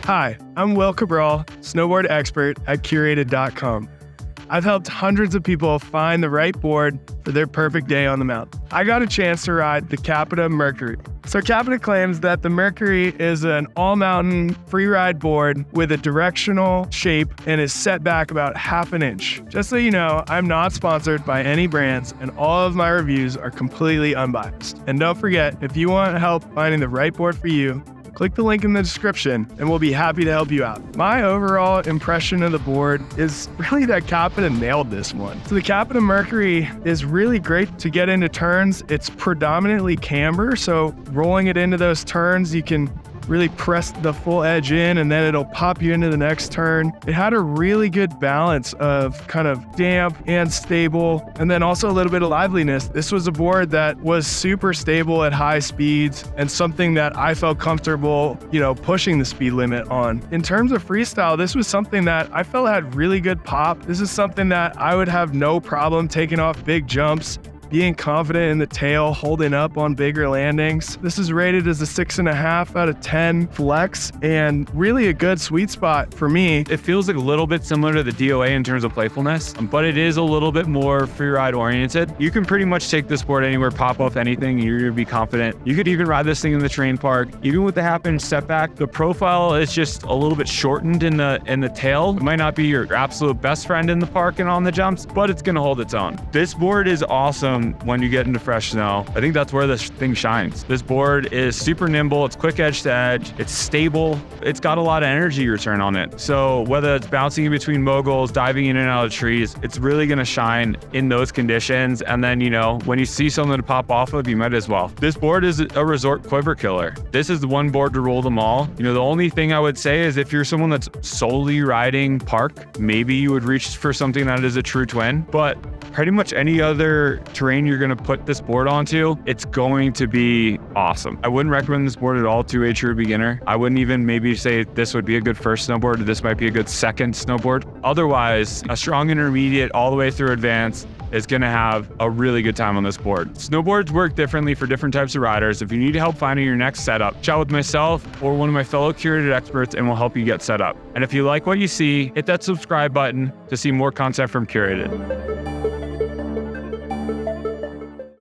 Hi, I'm Will Cabral, snowboard expert at Curated.com. I've helped hundreds of people find the right board for their perfect day on the mountain. I got a chance to ride the Capita Mercury. So Capita claims that the Mercury is an all-mountain free-ride board with a directional shape and is set back about half an inch. Just so you know, I'm not sponsored by any brands and all of my reviews are completely unbiased. And don't forget, if you want help finding the right board for you, click the link in the description and we'll be happy to help you out. My overall impression of the board is really that Capita nailed this one. So the Capita Mercury is really great to get into turns. It's predominantly camber, so rolling it into those turns, you can really press the full edge in and then it'll pop you into the next turn. It had a really good balance of kind of damp and stable, and then also a little bit of liveliness. This was a board that was super stable at high speeds and something that I felt comfortable, pushing the speed limit on. In terms of freestyle, this was something that I felt had really good pop. This is something that I would have no problem taking off big jumps, being confident in the tail, holding up on bigger landings. This is rated as a 6.5 out of 10 flex and really a good sweet spot for me. It feels like a little bit similar to the DOA in terms of playfulness, but it is a little bit more free ride oriented. You can pretty much take this board anywhere, pop off anything, you're gonna be confident. You could even ride this thing in the terrain park. Even with the half-inch setback, the profile is just a little bit shortened in the tail. It might not be your absolute best friend in the park and on the jumps, but it's gonna hold its own. This board is awesome when you get into fresh snow. I think that's where this thing shines. This board is super nimble, it's quick edge to edge, it's stable, it's got a lot of energy return on it. So whether it's bouncing in between moguls, diving in and out of trees, it's really gonna shine in those conditions. And then, when you see something to pop off of, you might as well. This board is a resort quiver killer. This is the one board to rule them all. The only thing I would say is if you're someone that's solely riding park, maybe you would reach for something that is a true twin, but pretty much any other terrain you're going to put this board onto, it's going to be awesome. I wouldn't recommend this board at all to a true beginner. I wouldn't even maybe say this would be a good first snowboard, or this might be a good second snowboard. Otherwise, a strong intermediate all the way through advanced is going to have a really good time on this board. Snowboards work differently for different types of riders. If you need help finding your next setup, chat with myself or one of my fellow Curated experts and we'll help you get set up. And if you like what you see, hit that subscribe button to see more content from Curated.